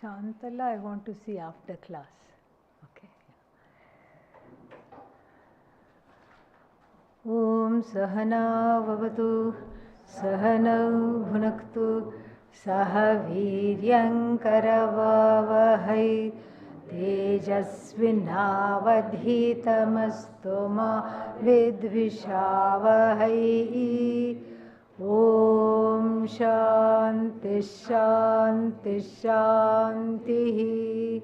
Shantala, I want to see after class. Okay. Om Sahana Vavatu Sahanau Bhunaktu Sahaviryam Karavavahai Tejasvinavadhitamastu ma vidvishavahai. Om Shanti Shanti Shanti.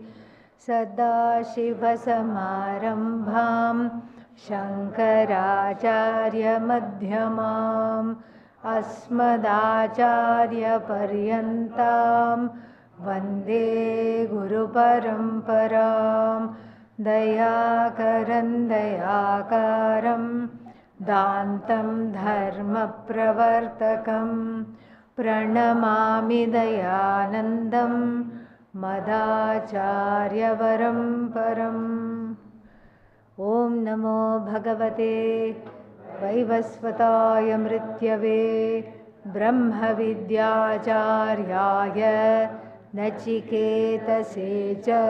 Sadashivasamarambham Shankaracharya Madhyamam Asmadacharya Paryantam Vande Guru Paramparam Dayakaran Dayakaram Dantam Dharma Pravartakam Pranamami Dayanandam Madacharya Paramparam. Om Namo Bhagavate Vaivasvataya Mrityave Brahma Vidyacharyaya Nachiketase cha.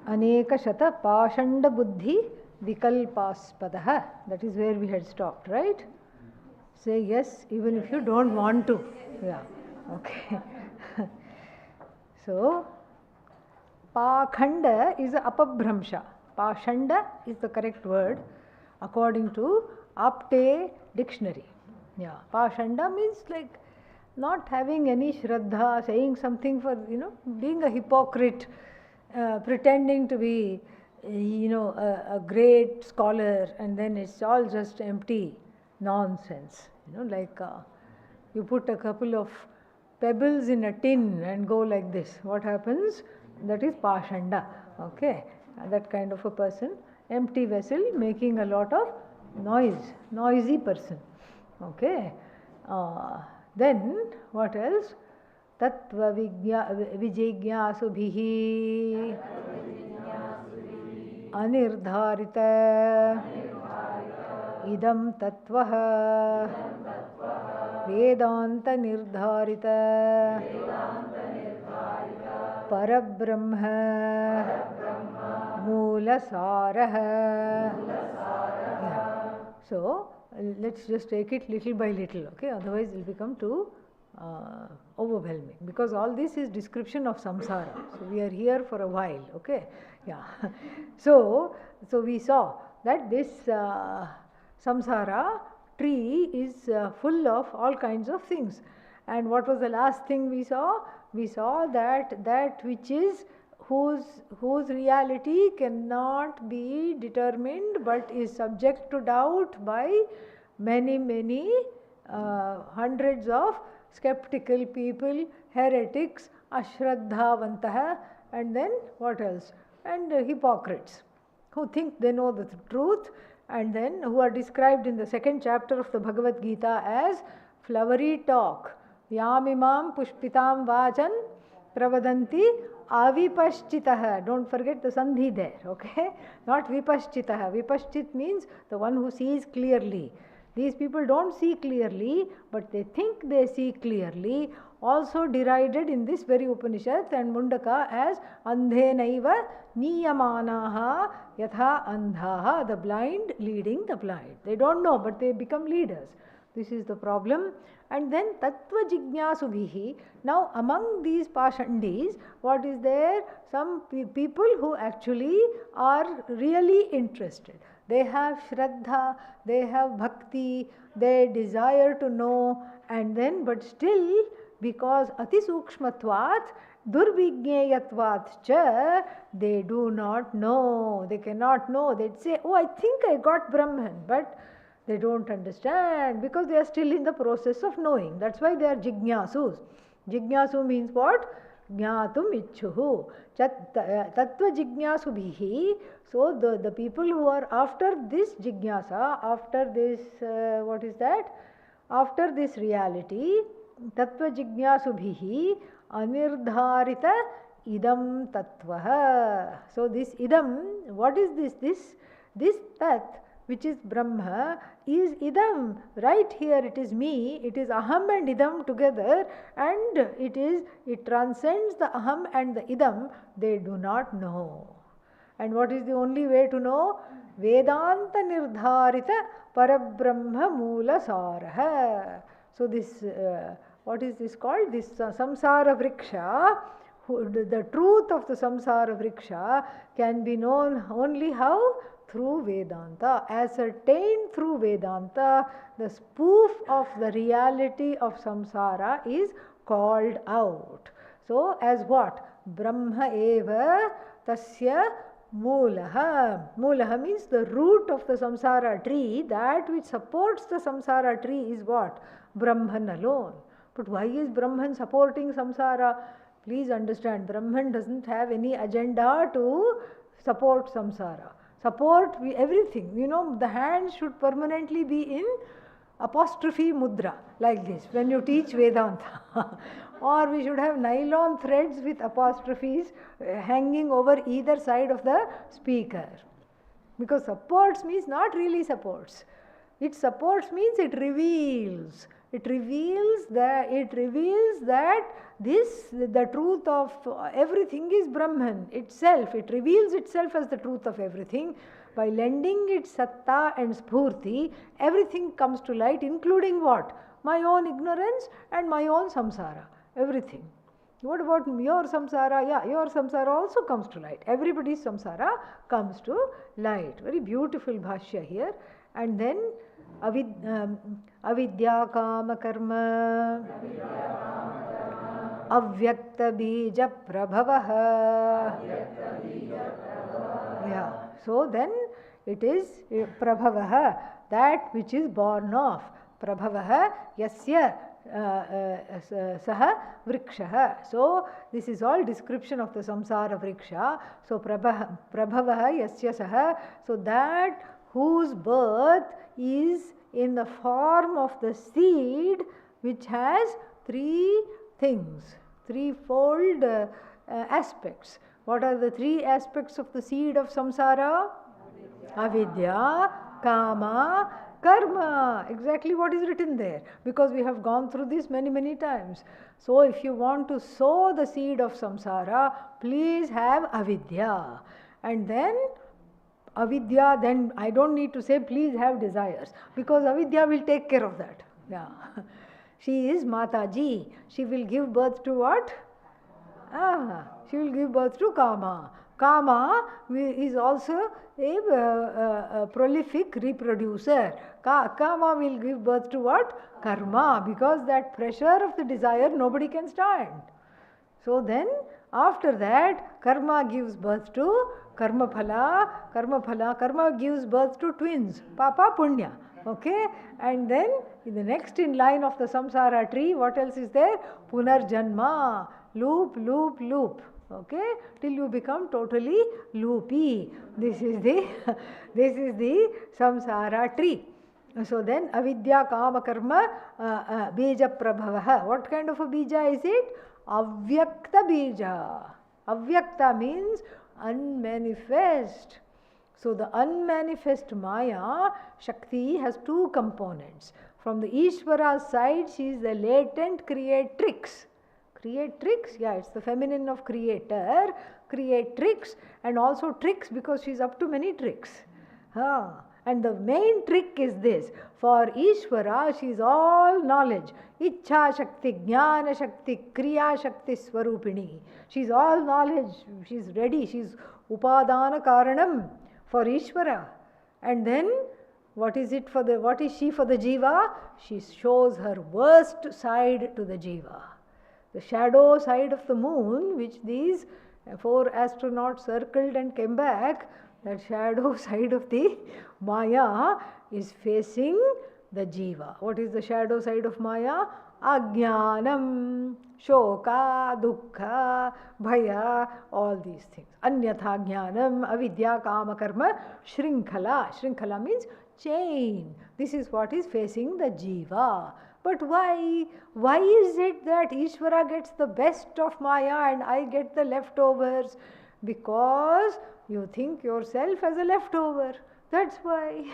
Aneka Shata Pashanda Buddhi Vikalpaspadaha. That is where we had stopped, right? Say yes, even if you don't want to. Yeah, okay. So, Pakhanda is apabhramsha. Pashanda is the correct word according to Apte dictionary. Yeah, Pashanda means like not having any shraddha, saying something for, being a hypocrite. Pretending to be, a great scholar, and then it's all just empty nonsense. Like you put a couple of pebbles in a tin and go like this. What happens? That is pashanda. Okay, that kind of a person, empty vessel, making a lot of noise, noisy person. Okay, then what else? Tattva vijignyasubhihi anirdharita idam tattvaha vedanta nirdharita parabrahma moolasaraha. So let's just take it little by little, okay? Otherwise it will become too overwhelming, because all this is description of samsara. So we are here for a while, okay? Yeah. So we saw that this samsara tree is full of all kinds of things. And what was the last thing we saw? We saw that which is whose reality cannot be determined but is subject to doubt by many hundreds of skeptical people, heretics, ashraddhavantaha, and then what else? And hypocrites who think they know the truth, and then who are described in the second chapter of the Bhagavad Gita as flowery talk. Yamimam pushpitam vachan pravadanti avipaschitaha. Don't forget the sandhi there, okay? Not vipaschitaha. Vipaschit means the one who sees clearly. These people don't see clearly, but they think they see clearly, also derided in this very Upanishad and Mundaka as andhenaiva niyamanaha yatha andhaha, the blind leading the blind. They don't know, but they become leaders. This is the problem. And then tattva jignasubhihi. Now among these pashandis, what is there? Some people who actually are really interested. They have shraddha, they have bhakti, they desire to know, and then but still, because ati sukshmatvat durvigneyatvat cha, they do not know, they cannot know. They'd say, oh, I think I got Brahman, but they don't understand because they are still in the process of knowing. That's why they are jignasus. Jignasu means what? Jnatum ichuhu. Tattva jignasubhihi. So the people who are after this jignasa, after this, what is that? After this reality, tattva jignasubhihi anirdharita idam tattvaha. So this idam, what is this? This tat, which is Brahma, is idam. Right here it is me, it is aham and idam together, and it transcends the aham and the idam. They do not know. And what is the only way to know? Vedanta nirdharita parabrahma moola saraha. So this, what is this called? This samsara vriksha, the truth of the samsara vriksha can be known only how? Through Vedanta. Ascertained through Vedanta, the spoof of the reality of samsara is called out. So as what? Brahma eva tasya Moolaha. Moolaha means the root of the samsara tree. That which supports the samsara tree is what? Brahman alone. But why is Brahman supporting samsara? Please understand, Brahman doesn't have any agenda to support samsara. Support everything. The hands should permanently be in apostrophe mudra, like this, when you teach Vedanta. Or we should have nylon threads with apostrophes hanging over either side of the speaker. Because supports means not really supports. It supports means it reveals. It reveals that the truth of everything is Brahman itself. It reveals itself as the truth of everything. By lending its satta and spurti, everything comes to light, including what? My own ignorance and my own samsara. Everything. What about your samsara? Yeah, your samsara also comes to light. Everybody's samsara comes to light. Very beautiful bhashya here. And then avidya kama karma avyakta bija prabhavaha. Yeah. So then it is prabhavaha, that which is born of. Prabhavaha yasya saha vrikshaha. So this is all description of the samsara vriksha. So prabhavaha yasya saha. So that whose birth is in the form of the seed, which has three things, threefold aspects. What are the three aspects of the seed of samsara? Avidya, kama, karma. Exactly what is written there, because we have gone through this many times. So if you want to sow the seed of samsara, please have avidya. And then avidya, then I don't need to say please have desires, because avidya will take care of that. Yeah. She is Mataji. She will give birth to what? She will give birth to kama. Kama is also a prolific reproducer. Kama will give birth to what? Karma, because that pressure of the desire nobody can stand. So then after that, karma gives birth to karma phala. Karma gives birth to twins, papa punya. Okay, and then in the next in line of the samsara tree, what else is there? Punarjanma, loop. Okay, till you become totally loopy. This is the samsara tree. So then avidya kama karma bija prabhavaha. What kind of a bija is it? Avyakta bija. Avyakta means unmanifest. So the unmanifest Maya, Shakti, has two components. From the Ishvara's side, she is the latent creatrix. Creatrix, yeah, it's the feminine of creator. Creatrix, and also tricks, because she is up to many tricks. And the main trick is this. For Ishvara, she is all knowledge. Ichha Shakti, Jnana Shakti, Kriya Shakti Swarupini. She is all knowledge. She is ready. She is Upadana Karanam for Ishvara. And then what is she for the Jiva? She shows her worst side to the Jiva. The shadow side of the moon, which these 4 astronauts circled and came back, that shadow side of the Maya is facing the Jiva. What is the shadow side of Maya? Ajnanam, Shoka, Dukkha, Bhaya, all these things. Anyatha Jnanam, Avidya, Kama, Karma, Shrinkhala. Shrinkhala means chain. This is what is facing the Jiva. But why? Why is it that Ishvara gets the best of Maya and I get the leftovers? Because you think yourself as a leftover. That's why.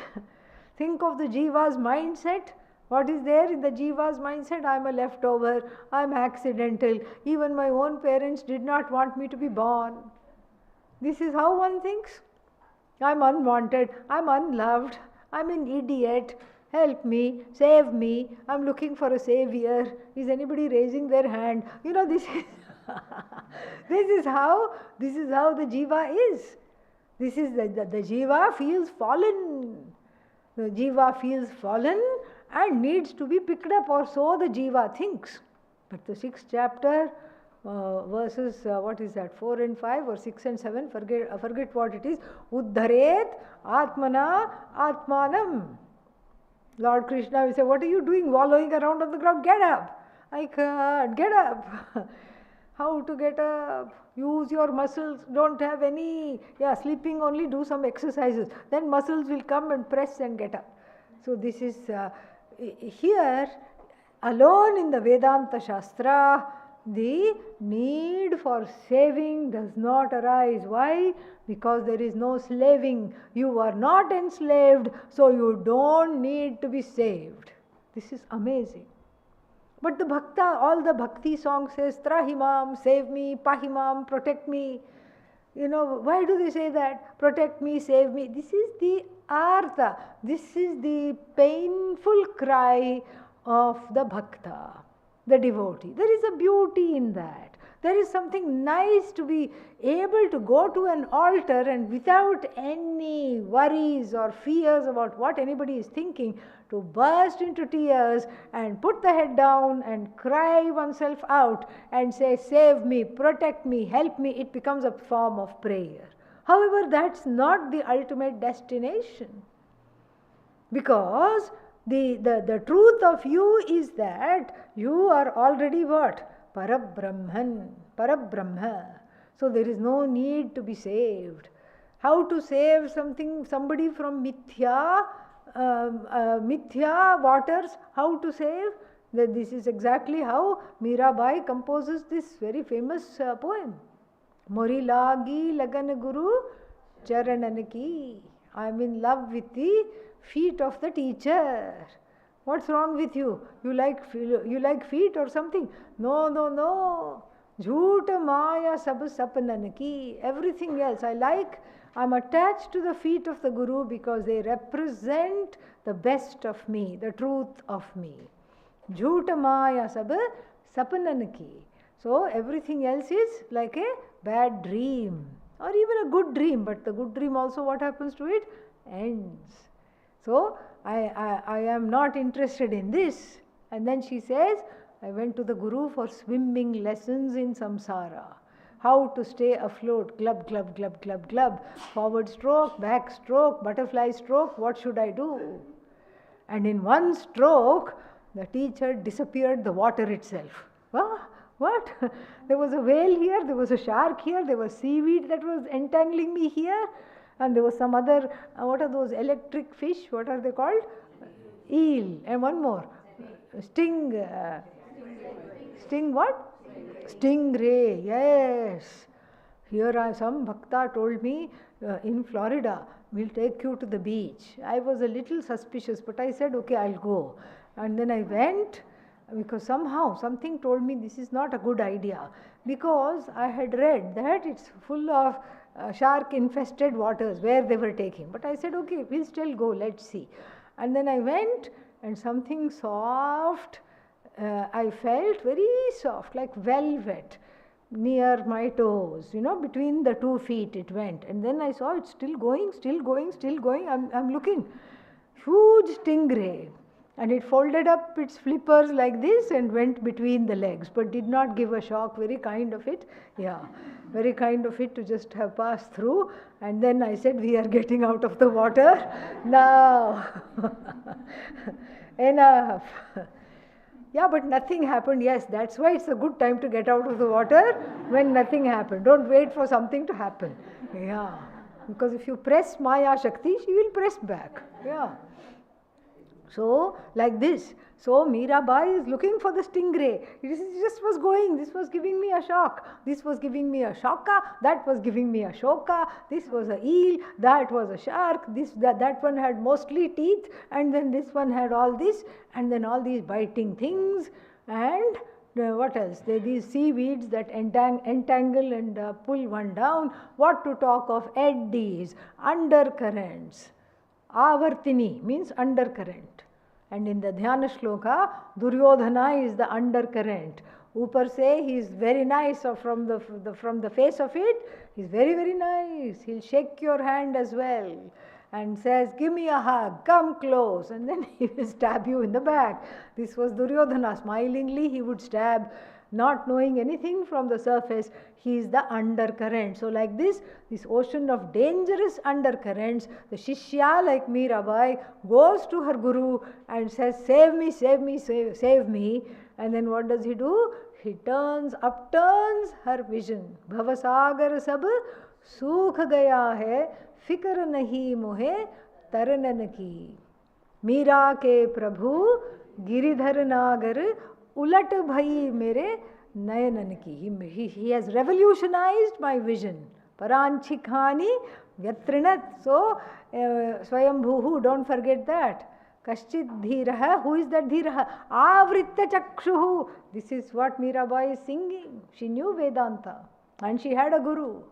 Think of the Jiva's mindset. What is there in the Jiva's mindset? I am a leftover, I am accidental. Even my own parents did not want me to be born. This is how one thinks. I am unwanted, I am unloved, I am an idiot. Help me, save me, I am looking for a savior. Is anybody raising their hand? This is this is how the Jiva is. This is the Jiva feels fallen. The Jiva feels fallen and needs to be picked up, or so the Jiva thinks. But the 6th chapter, verses, 4 and 5 or 6 and 7, forget what it is. Uddharet Atmana Atmanam. Lord Krishna will say, what are you doing wallowing around on the ground? Get up. I can't. Get up. How to get up? Use your muscles. Don't have any, sleeping only, do some exercises. Then muscles will come and press and get up. So this is, here, alone in the Vedanta Shastra, the need for saving does not arise. Why? Because there is no slaving. You are not enslaved, so you don't need to be saved. This is amazing. But the Bhakta, all the Bhakti songs says, Trahimam, save me, Pahimam, protect me. Why do they say that? Protect me, save me. This is the artha. This is the painful cry of the Bhakta, the devotee. There is a beauty in that. There is something nice to be able to go to an altar and without any worries or fears about what anybody is thinking, to burst into tears and put the head down and cry oneself out and say, save me, protect me, help me. It becomes a form of prayer. However, that's not the ultimate destination. Because the truth of you is that you are already what? Parabrahman, Parabrahma. So there is no need to be saved. How to save somebody from mithya waters? How to save? This is exactly how Mirabai composes this very famous poem. Mori lagi lagan guru charanan ki. I am in love with the feet of the teacher. What's wrong with you? You like feet or something? No. Jhoota maya sab sapnan ki. Everything else I'm attached to the feet of the Guru because they represent the best of me, the truth of me. Jhoota maya sab sapnan ki. So everything else is like a bad dream or even a good dream, but the good dream also, what happens to it? Ends. So I am not interested in this. And then she says, I went to the Guru for swimming lessons in samsara. How to stay afloat, glub, glub, glub, glub, glub. Forward stroke, back stroke, butterfly stroke, what should I do? And in one stroke, the teacher disappeared the water itself. What? There was a whale here, there was a shark here, there was seaweed that was entangling me here, and there was some other, what are those electric fish? What are they called? Eel. And one more. Sting what? Stingray. Yes. Here some Bhakta told me, in Florida, we'll take you to the beach. I was a little suspicious, but I said, okay, I'll go. And then I went, because somehow something told me this is not a good idea, because I had read that it's full of shark infested waters where they were taking. But I said, okay, we'll still go, let's see. And then I went, and something soft, I felt very soft, like velvet, near my toes, between the 2 feet it went. And then I saw it still going. I'm looking. Huge stingray. And it folded up its flippers like this and went between the legs, but did not give a shock. Very kind of it. Yeah, very kind of it to just have passed through. And then I said, we are getting out of the water now. Enough. Yeah, but nothing happened. Yes, that's why it's a good time to get out of the water when nothing happened. Don't wait for something to happen. Yeah, because if you press Maya Shakti, she will press back. Yeah. So, like this. So, Mirabai is looking for the stingray. It just was going. This was giving me a shock. This was giving me a shocka. That was giving me a shoka. This was a eel. That was a shark. That one had mostly teeth. And then this one had all this. And then all these biting things. And what else? These seaweeds that entangle and pull one down. What to talk of eddies, undercurrents. Avartini means undercurrent. And in the Dhyana Shloka, Duryodhana is the undercurrent. Upar se, he is very nice, so from the face of it, he is very, very nice. He'll shake your hand as well and says, give me a hug, come close, and then he will stab you in the back. This was Duryodhana. Smilingly, he would stab, not knowing anything from the surface. He is the undercurrent. So like this ocean of dangerous undercurrents, the Shishya like Mirabai goes to her Guru and says, save me, save me, save me. And then what does he do? He upturns her vision. Bhavasagar sab sukh gaya hai, fikr nahi mohe taranan ki. Mira ke prabhu giridhar nagar ulat bhai mere nayanan ki. He has revolutionized my vision. Paranchikhani vyatrinat. So, Swayambhuhu, don't forget that. Kaschid dhiraha. Who is that dhiraha? Avritta chakshuhu. This is what Mirabai is singing. She knew Vedanta and she had a guru.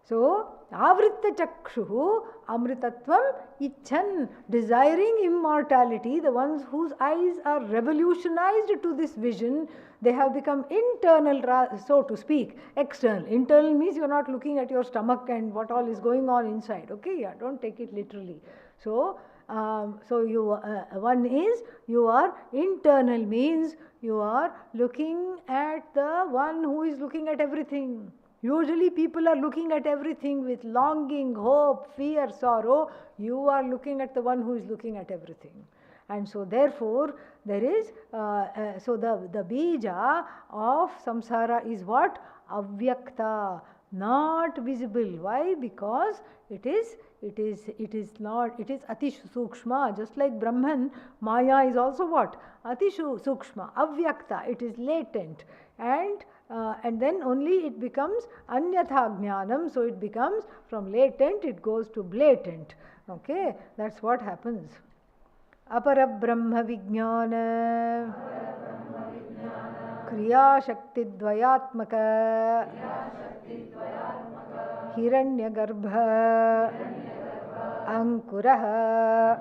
So, Avritta chakshuhu amritatvam icchan, desiring immortality, the ones whose eyes are revolutionized to this vision, they have become internal, so to speak. External. Internal means you are not looking at your stomach and what all is going on inside. Okay, yeah, don't take it literally. So, one is you are internal, means you are looking at the one who is looking at everything. Usually people are looking at everything with longing, hope, fear, sorrow. You are looking at the one who is looking at everything. And so therefore there is, so the bija of samsara is what? Avyakta, not visible. Why? Because it is ati sukshma. Just like Brahman, Maya is also what? Ati sukshma, avyakta. It is latent. And then only it becomes anyatha jnanam. So it becomes from latent, it goes to blatant. Okay, that's what happens. Apara Brahma Vijnana Kriya Shakti Dvayatmaka Hiranya Garbha Ankuraha.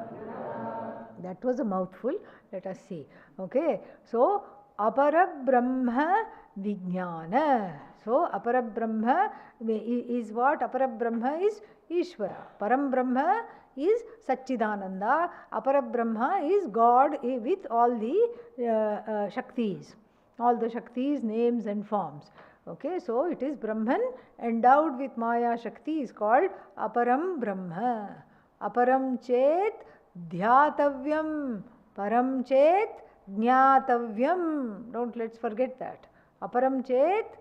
That was a mouthful. Let us see. Okay, so Apara Brahma Vijnana. So Apara Brahma is what? Apara Brahma is Ishvara. Param Brahma is Satchidananda. Apara Brahma is God with all the Shaktis. All the Shaktis, names and forms. Okay, so it is Brahman endowed with Maya Shakti is called Aparam Brahma. Aparam Chet Dhyatavyam. Param Chet Jnatavyam. Let's forget that. Aparam Chet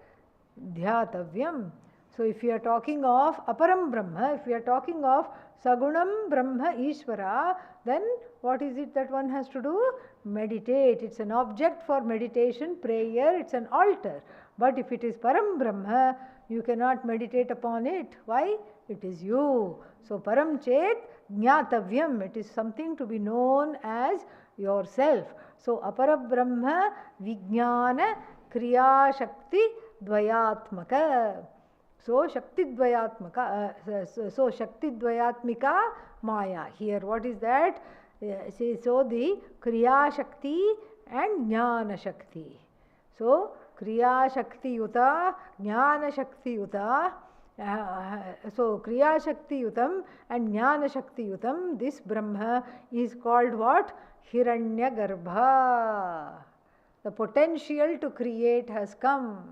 Dhyatavyam. So if we are talking of Aparam Brahma, if we are talking of Sagunam Brahma Ishvara, then what is it that one has to do? Meditate. It's an object for meditation, prayer, it's an altar. But if it is Param Brahma, you cannot meditate upon it. Why? It is you. So Param Chet Jnatavyam. It is something to be known as yourself. So Apara Brahma Vijnana Kriya Shakti Dvayatmaka. So Shakti Dvayatmaka. So Shakti Dvayatmika Maya. Here what is that? So the Kriya Shakti and Jnana Shakti. So Kriya Shakti Yuta, Jnana Shakti Yuta. So Kriya Shakti Yutam and Jnana Shakti Yutam, this Brahma is called what? Hiranya Garbha. The potential to create has come.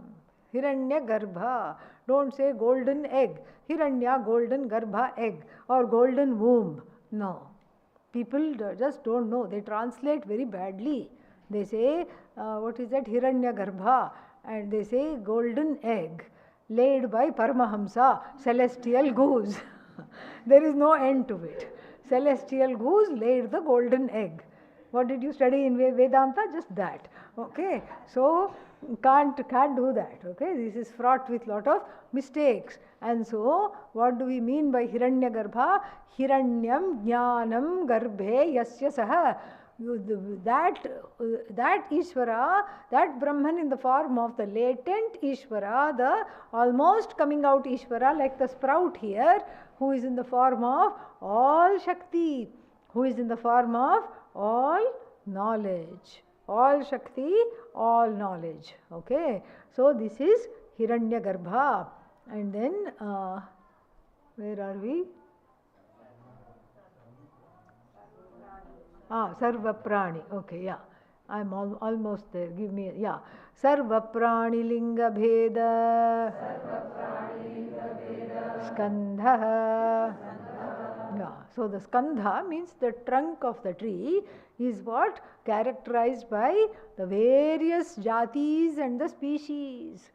Hiranya Garbha. Don't say golden egg. Hiranya, golden, Garbha, egg, or golden womb. No. People just don't know. They translate very badly. They say, what is that? Hiranya Garbha. And they say golden egg laid by Paramahamsa, celestial goose. There is no end to it. celestial goose laid the golden egg. What did you study in Vedanta? Just that. Okay. So can't do that. Okay. This is fraught with lot of mistakes. And so what do we mean by Hiranyagarbha? Hiranyam Jnanam Garbhe Yasya Saha. That Ishvara, that Brahman in the form of the latent Ishvara, the almost coming out Ishvara, like the sprout here, who is in the form of all Shakti, who is in the form of all knowledge. All Shakti, all knowledge. Okay. So this is Hiranyagarbha. And then, where are we? Sarva Prani. Okay, yeah. I'm almost there. Give me, yeah. Sarva Prani Linga Bheda. Skandha. Yeah. So the skandha means the trunk of the tree is what? Characterized by the various jatis and the species.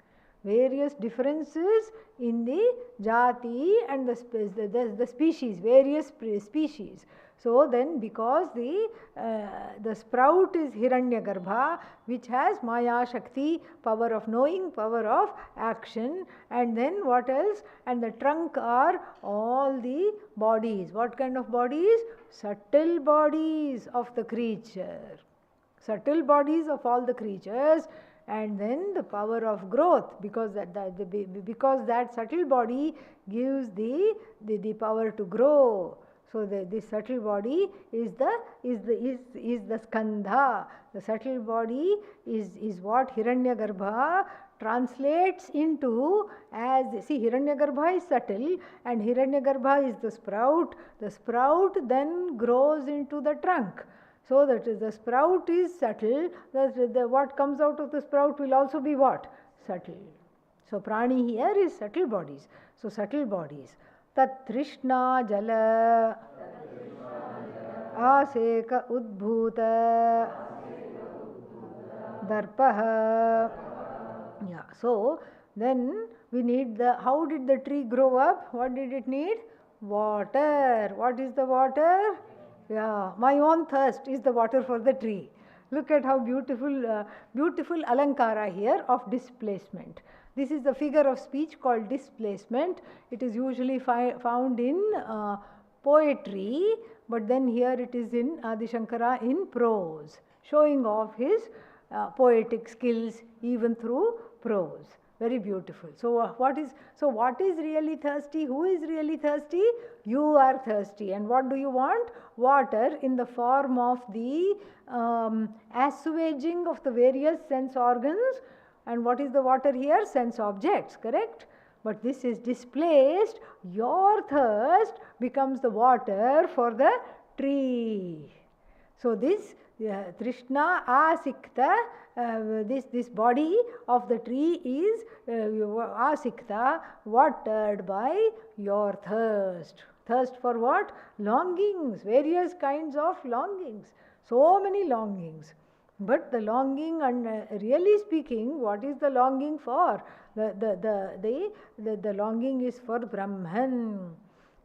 Various differences in the jati and the species, various species. So then, because the sprout is Hiranyagarbha, which has Maya Shakti, power of knowing, power of action, and then what else? And the trunk are all the bodies. What kind of bodies? Subtle bodies of the creature. Subtle bodies of all the creatures. And then the power of growth, because that subtle body gives the power to grow. So this subtle body is the skandha. The subtle body is what Hiranyagarbha translates into as, see, Hiranyagarbha is subtle and Hiranyagarbha is the sprout. The sprout then grows into the trunk. So that is, the sprout is subtle, what comes out of the sprout will also be what? Subtle. So prani here is subtle bodies. So subtle bodies. Tat Trishna Jala Aseka Udbhuta Darpaha. Yeah. So then we need how did the tree grow up? What did it need? Water. What is the water? Yeah, my own thirst is the water for the tree. Look at how beautiful, beautiful alankara here of displacement. This is the figure of speech called displacement. It is usually found in poetry, but then here it is in Adi Shankara in prose, showing off his poetic skills even through prose. Very beautiful. So what is really thirsty? Who is really thirsty? You are thirsty. And what do you want? Water in the form of the assuaging of the various sense organs. And what is the water here? Sense objects, correct? But this is displaced. Your thirst becomes the water for the tree. So this Trishna Asikta, this body of the tree is Asikta, watered by your thirst. Thirst for what? Longings, various kinds of longings. So many longings. But the longing, and really speaking, what is the longing for? The longing is for Brahman.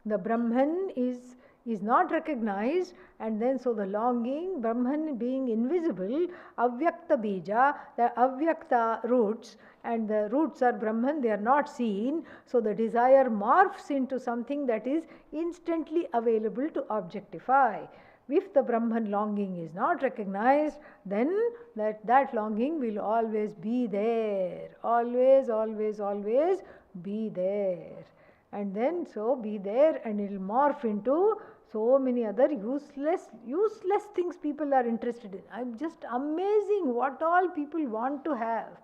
The Brahman is not recognized, and then so the longing, Brahman being invisible, Avyakta Bija, the Avyakta roots, and the roots are Brahman, they are not seen, so the desire morphs into something that is instantly available to objectify. If the Brahman longing is not recognized, then that longing will always be there, always, always, always be there. And then so be there, and it will morph into so many other useless things people are interested in. I'm just amazing what all people want to have.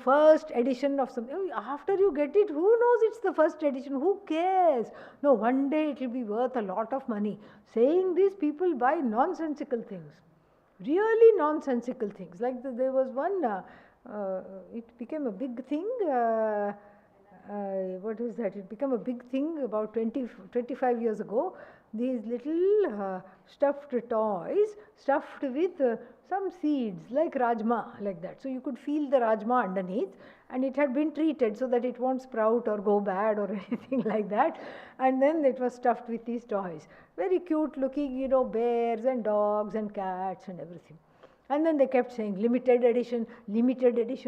First edition of something. After you get it, who knows it's the first edition? Who cares? No, one day it will be worth a lot of money. Saying this, people buy nonsensical things. Really nonsensical things. Like there was one, it became a big thing. What is that? It became a big thing about 25 years ago. These little stuffed toys, stuffed with some seeds like rajma, like that. So you could feel the rajma underneath, and it had been treated so that it won't sprout or go bad or anything like that. And then it was stuffed with these toys. Very cute looking, bears and dogs and cats and everything. And then they kept saying limited edition,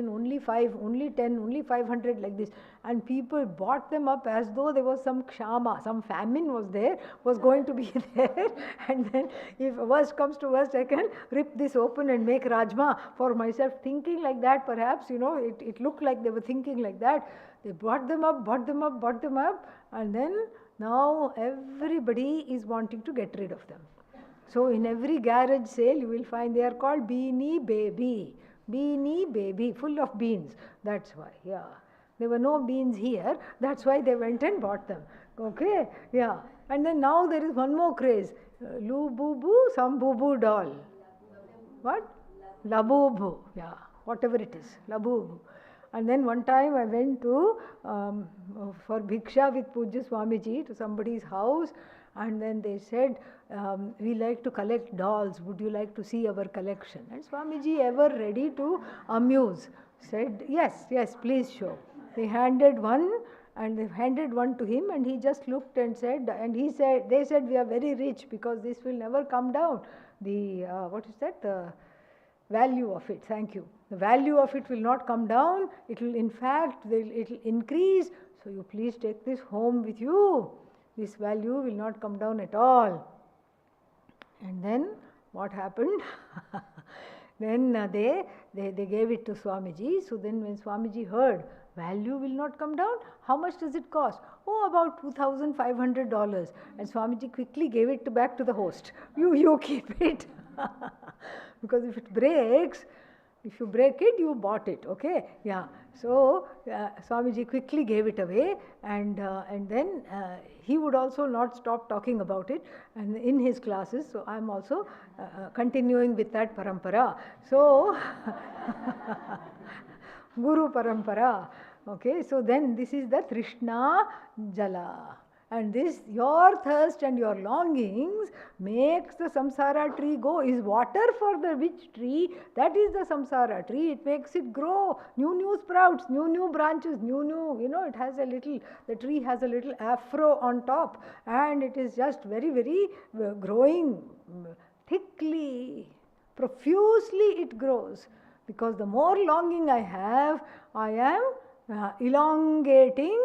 only 5, only 10, only 500, like this. And people bought them up as though there was some kshama, some famine was going to be there. And then if worst comes to worst, I can rip this open and make rajma for myself, thinking like that perhaps, it looked like they were thinking like that. They bought them up, and then now everybody is wanting to get rid of them. So in every garage sale you will find they are called beanie baby, full of beans. That's why, yeah. There were no beans here, that's why they went and bought them. Okay, yeah. And then now there is one more craze. Lububu, some boo doll. What? Labubu, yeah, whatever it is, Labubu. And then one time I went to for Bhiksha with Pujya Swamiji to somebody's house, and then they said, we like to collect dolls, would you like to see our collection? And Swamiji, ever ready to amuse, said, yes, please show. They handed one to him, and he just looked and said, they said, we are very rich because this will never come down. The, what is that? The value of it, thank you. The value of it will not come down, it will in fact, it will increase. So you please take this home with you. This value will not come down at all. And then what happened? Then they gave it to Swamiji. So then when Swamiji heard, value will not come down, how much does it cost? Oh, about $2,500. And Swamiji quickly gave it back to the host. You keep it. Because if it breaks, if you break it, you bought it, okay? Yeah. So Swamiji quickly gave it away, and then he would also not stop talking about it, and in his classes. So I am also continuing with that parampara. So Guru parampara. Okay. So then this is the Trishna Jala. And this, your thirst and your longings makes the samsara tree go. Is water for the which tree? That is the samsara tree. It makes it grow. New sprouts, new branches, it has a little, the tree has a little afro on top. And it is just very, very growing thickly, profusely it grows. Because the more longing I have, I am elongating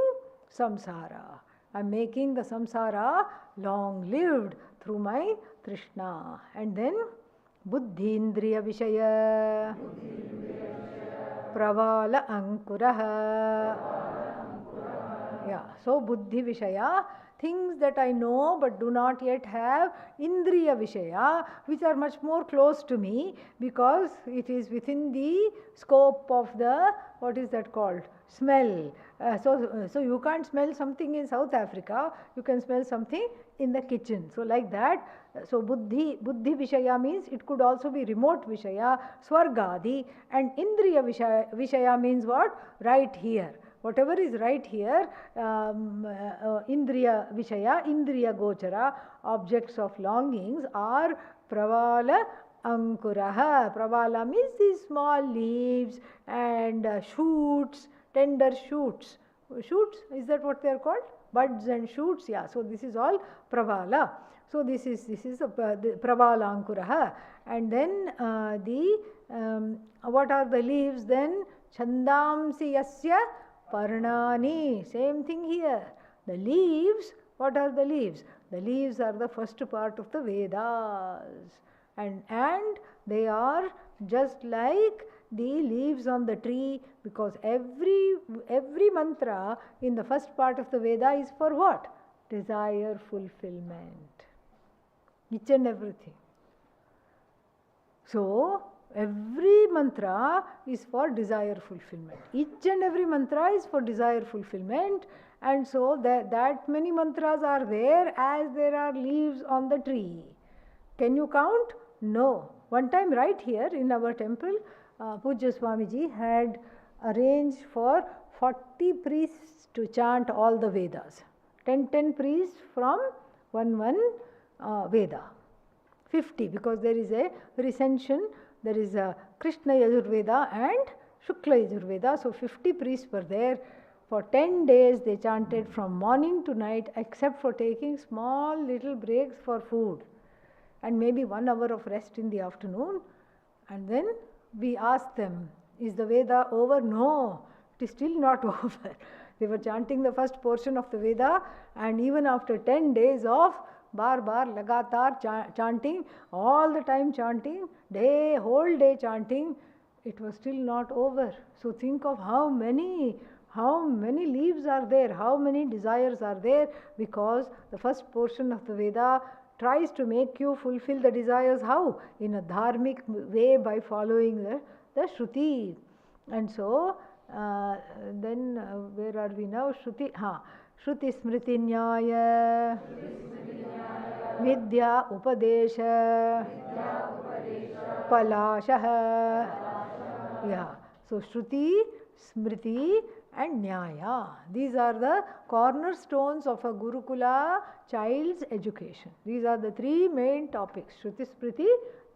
samsara. I am making the samsara long-lived through my Trishna. And then Buddhindriya Vishaya Pravala Ankuraha. Yeah, so Buddhi Vishaya, things that I know but do not yet have, Indriya Vishaya, which are much more close to me because it is within the scope of the, what is that called? Smell. So you can't smell something in South Africa, you can smell something in the kitchen. So like that, so Buddhi Vishaya means it could also be remote Vishaya, Swargadi, and Indriya Vishaya means what? Right here. Whatever is right here, Indriya Vishaya, Indriya Gochara, objects of longings are Pravala Ankuraha. Pravala means these small leaves and shoots, tender shoots. Shoots, is that what they are called? Buds and shoots, yeah. So this is all Pravala. So this is the Pravala Ankuraha. And then what are the leaves then? Chandamsi Yasya Parnani. Same thing here. The leaves, what are the leaves? The leaves are the first part of the Vedas. And they are just like the leaves on the tree, because every mantra in the first part of the Veda is for what? Desire fulfillment. Each and everything. So every mantra is for desire fulfillment. Each and every mantra is for desire fulfillment, and so that many mantras are there as there are leaves on the tree. Can you count? No. One time right here in our temple, Pujya Swamiji had arranged for 40 priests to chant all the Vedas. 10 priests from one Veda. 50 because there is a recension. there is a Krishna Yajurveda and Shukla Yajurveda. So 50 priests were there. For 10 days they chanted from morning to night, except for taking small little breaks for food and maybe 1 hour of rest in the afternoon. And then we asked them, is the Veda over? No, it is still not over. They were chanting the first portion of the Veda, and even after 10 days of bar lagatar chanting, all the time chanting, whole day chanting, it was still not over. So think of how many leaves are there, how many desires are there, because the first portion of the Veda tries to make you fulfill the desires. How? In a dharmic way, by following the Shruti. And so then where are we now? Shruti Smriti Nyaya Vidya Upadesha Palasha. Yeah. So Shruti, Smriti and Nyaya. These are the cornerstones of a Gurukula child's education. These are the 3 main topics: Shruti, Smriti,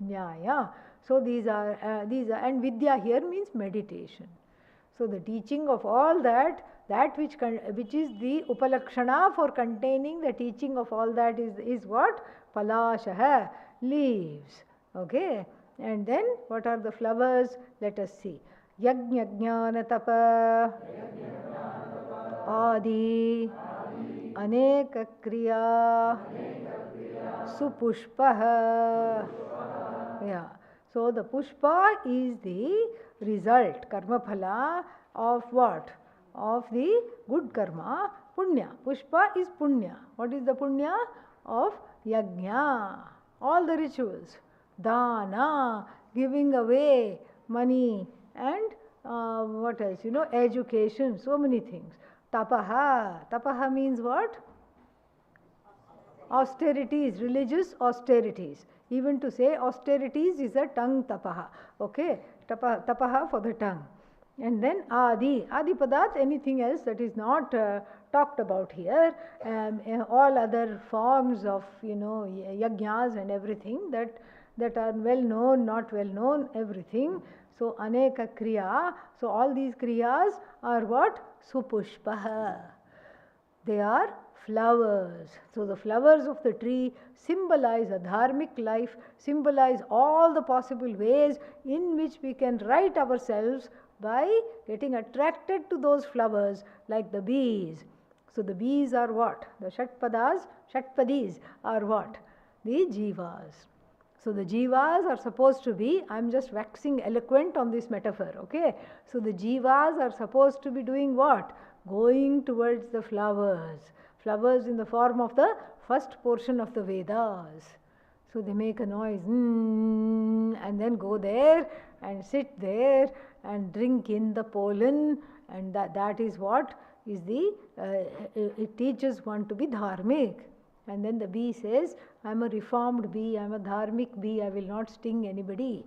Nyaya. So these are and Vidya here means meditation. So the teaching of all that which is the Upalakshana for containing the teaching of all that is what? Palasha, leaves. Okay. And then what are the flowers? Let us see. Yajna Jnana Tapa Adi Aneka Kriya Supushpaha. Yeah. So the pushpa is the result, karma phala of what? Of the good karma, punya. Pushpa is punya. What is the punya? Of yajna. All the rituals. Dana, giving away money, and what else? Education, so many things. Tapaha. Tapaha means what? Austerities, religious austerities. Even to say austerities is a tongue tapaha. Okay, tapaha for the tongue. And then adi padat, anything else that is not talked about here. All other forms of yajnas and everything that are well known, not well known, everything. So aneka kriya. So all these kriyas are what? Supushpaha. They are flowers. So the flowers of the tree symbolize a dharmic life, symbolize all the possible ways in which we can right ourselves by getting attracted to those flowers, like the bees. So the bees are what? The Shatpadis are what? The jivas. So the jivas are supposed to be, I am just waxing eloquent on this metaphor, okay? So the jivas are supposed to be doing what? Going towards the flowers. Flowers in the form of the first portion of the Vedas. So they make a noise, and then go there and sit there and drink in the pollen, and that is what is the, it teaches one to be dharmic. And then the bee says, I am a reformed bee, I am a dharmic bee, I will not sting anybody.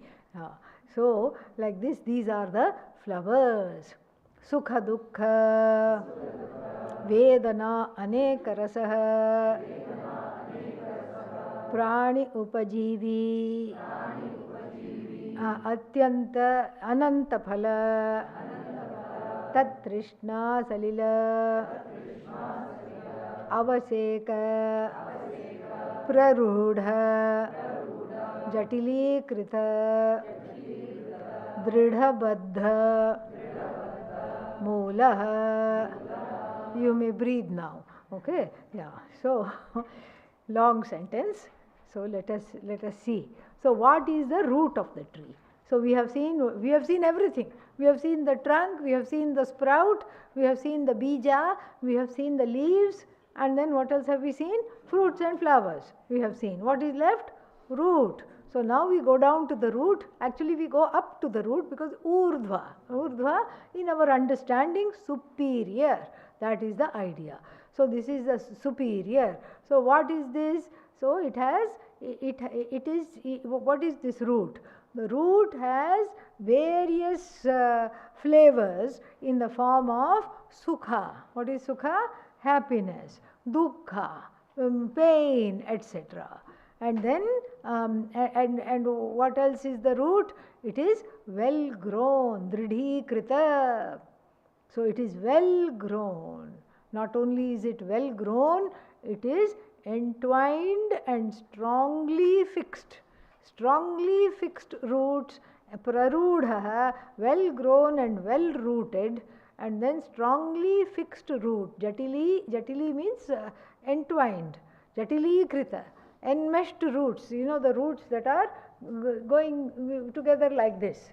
So like this, these are the flowers. Sukha Dukkha Vedana Aneka Rasaha Prani Upajivi Atyanta Ananta Phala Tat Trishna Salila Avaseka Prarudha Jatilikrita Dridhabadha Mulaha. You may breathe now. Okay? Yeah. So long sentence. So let us see. So what is the root of the tree? So we have seen everything. We have seen the trunk, we have seen the sprout, we have seen the bija, we have seen the leaves, and then what else have we seen? Fruits and flowers we have seen. What is left? Root. So now we go down to the root. Actually we go up to the root, because urdhva in our understanding superior. That is the idea. So this is the superior. So what is this? So it is, what is this root? The root has various flavors in the form of sukha. What is sukha? Happiness. Dukkha, pain, etc. And then, and what else is the root? It is well grown, dridhi krita. So it is well grown. Not only is it well grown, it is entwined and strongly fixed. Strongly fixed roots, prarudha, well grown and well rooted, and then strongly fixed root. Jatili means entwined. Jatili krita, enmeshed roots. You know the roots that are going together like this.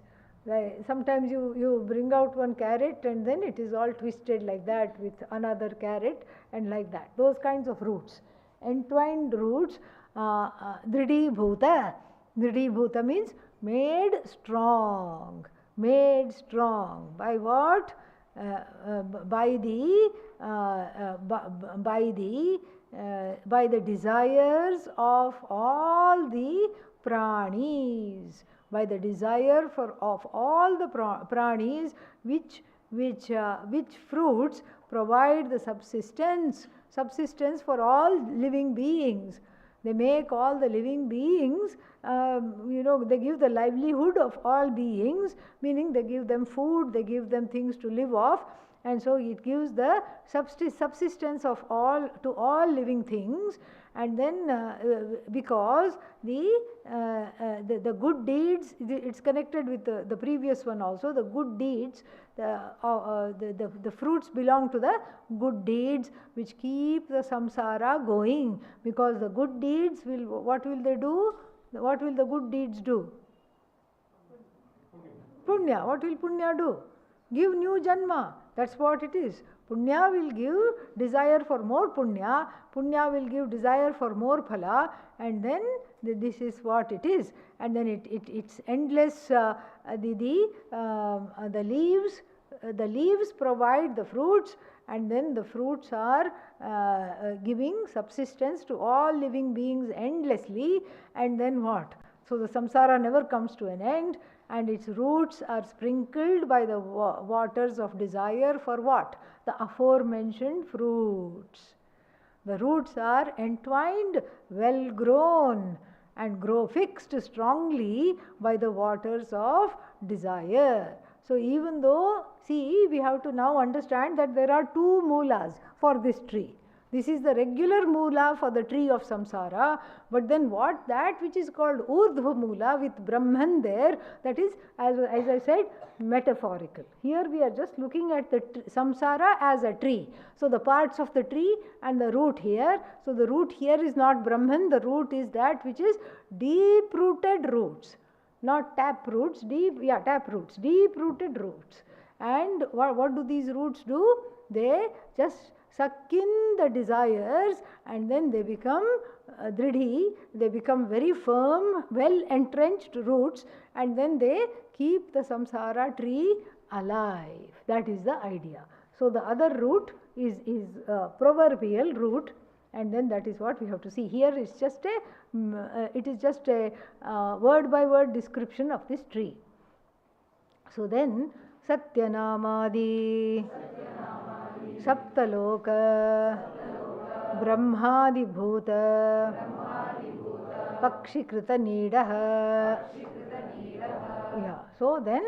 Sometimes you bring out one carrot and then it is all twisted like that with another carrot and like that. Those kinds of roots. Entwined roots, dridhi bhuta. Dridhi bhuta means made strong. Made strong. By what? By the desires of all the pranis, by the desire of all the pranis, which fruits provide the subsistence for all living beings. They make all the living beings, they give the livelihood of all beings, meaning they give them food, they give them things to live off, and so it gives the subsistence of all to all living things. And then because the good deeds, it's connected with the previous one also. The good deeds, the fruits belong to the good deeds which keep the samsara going, because the good deeds will, what will they do? What will the good deeds do? Punya. What will punya do? Give new janma. That's what it is. Punya will give desire for more punya. Punya will give desire for more phala. And then this is what it is. And then it's endless. The leaves provide the fruits, and then the fruits are giving subsistence to all living beings endlessly. And then what? So the samsara never comes to an end, and its roots are sprinkled by the waters of desire for what? The aforementioned fruits. The roots are entwined, well grown, and grow fixed strongly by the waters of desire. So even though, see, we have to now understand that there are two moolas for this tree. This is the regular moola for the tree of samsara, but then what? That which is called urdhva moola with Brahman there, that is, as I said, metaphorical. Here we are just looking at the samsara as a tree. So the parts of the tree and the root here. So the root here is not Brahman, the root is that which is deep-rooted roots. Not tap roots, tap roots, deep-rooted roots. And what do these roots do? They just suck in the desires, and then they become dridhi, they become very firm, well entrenched roots, and then they keep the samsara tree alive. That is the idea. So the other root is proverbial root, and then that is what we have to see. Here it is just a word by word description of this tree. So then Satyanamadi Saptaloka Brahmadibhuta Pakshikrita Nidaha. Yeah. So then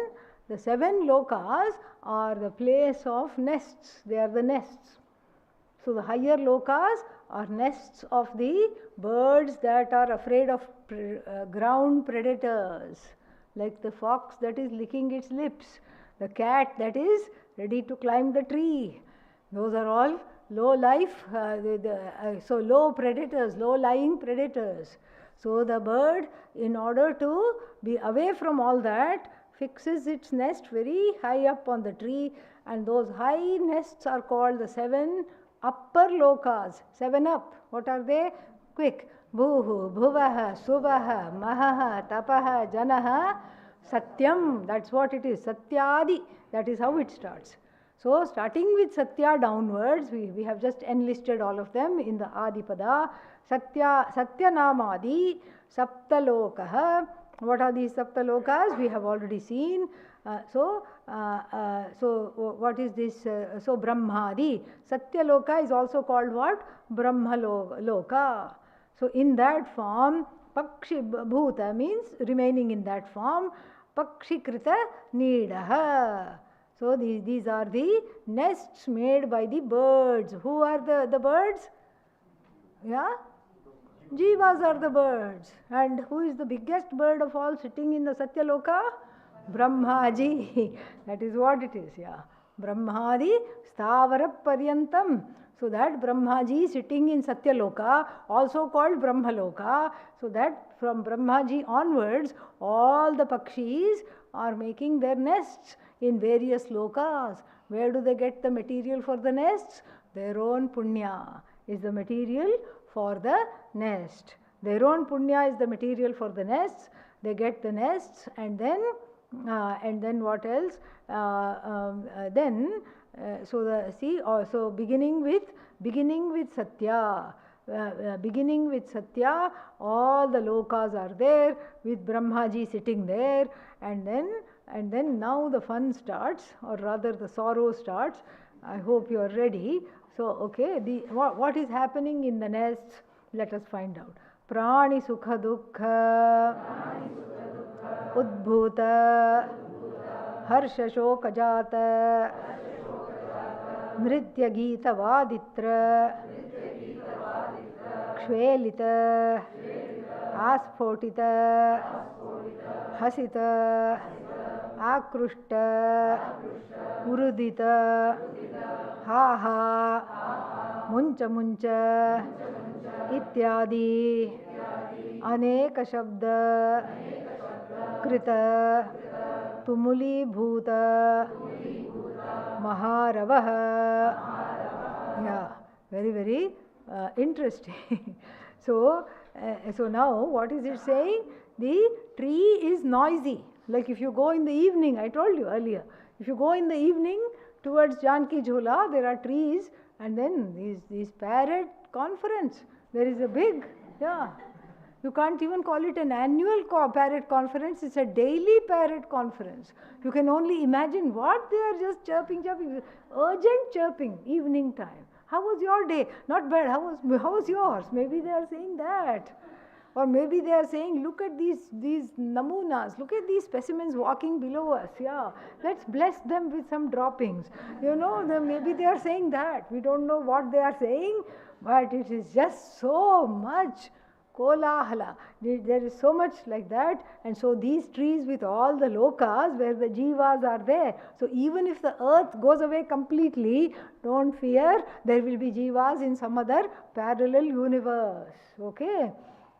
the 7 lokas are the place of nests. They are the nests. So the higher lokas are nests of the birds that are afraid of ground predators, like the fox that is licking its lips, the cat that is ready to climb the tree. Those are all low life, so low predators, low lying predators. So the bird, in order to be away from all that, fixes its nest very high up on the tree, and those high nests are called the 7 upper lokas. 7 up. What are they? Quick. Bhuhu, Bhuvaha, Suvaha, Mahaha, Tapaha, Janaha, Satyam. That's what it is. Satyadi. That is how it starts. So starting with Satya downwards, we have just enlisted all of them in the Adipada. Satyanamadi, Saptalokaha. What are these Saptalokas? We have already seen. So what is this? So Brahmadi. Satyaloka is also called what? Brahmaloka. So in that form, Pakshi Bhuta means remaining in that form, Pakshikrita Nidaha. So these are the nests made by the birds. Who are the birds? Yeah? Jivas are the birds. And who is the biggest bird of all sitting in the Satyaloka? Brahmaji. That is what it is, yeah. Brahmadi Stavara Paryantam. So that Brahmaji sitting in Satyaloka, also called Brahmaloka. So that from Brahmaji onwards, all the Pakshis are making their nests in various lokas. Where do they get the material for the nests? Their own punya is the material for the nest. Their own punya is the material for the nests. They get the nests, and then what else? So beginning with Satya. Beginning with Satya, all the lokas are there with Brahmaji sitting there, and then now the fun starts, or rather the sorrow starts. I hope you are ready. So, okay, what is happening in the nests? Let us find out. Prani Sukha Dukkha Udbhuta Harsha Shoka Jata Nritya Geeta Vaditra Kshvelita Asphotita Hasita Akrushta Urudita Ha ha Muncha Muncha Ityadi Aneka Shabda Krita Tumuli Bhuta Maharavaha. Yeah, very interesting. So now what is it saying? The tree is noisy. Like if you go in the evening, I told you earlier, if you go in the evening towards Janki Jhula, there are trees, and then these parrot conference. There is a big, yeah. You can't even call it an annual parrot conference, it's a daily parrot conference. You can only imagine what they are just chirping, urgent chirping, evening time. How was your day? Not bad. How was yours? Maybe they are saying that. Or maybe they are saying, look at these namunas, look at these specimens walking below us. Yeah, let's bless them with some droppings. Maybe they are saying that. We don't know what they are saying, but it is just so much kolahala. There is so much like that. And so these trees with all the lokas where the jivas are there. So even if the earth goes away completely, don't fear, there will be jivas in some other parallel universe. Okay?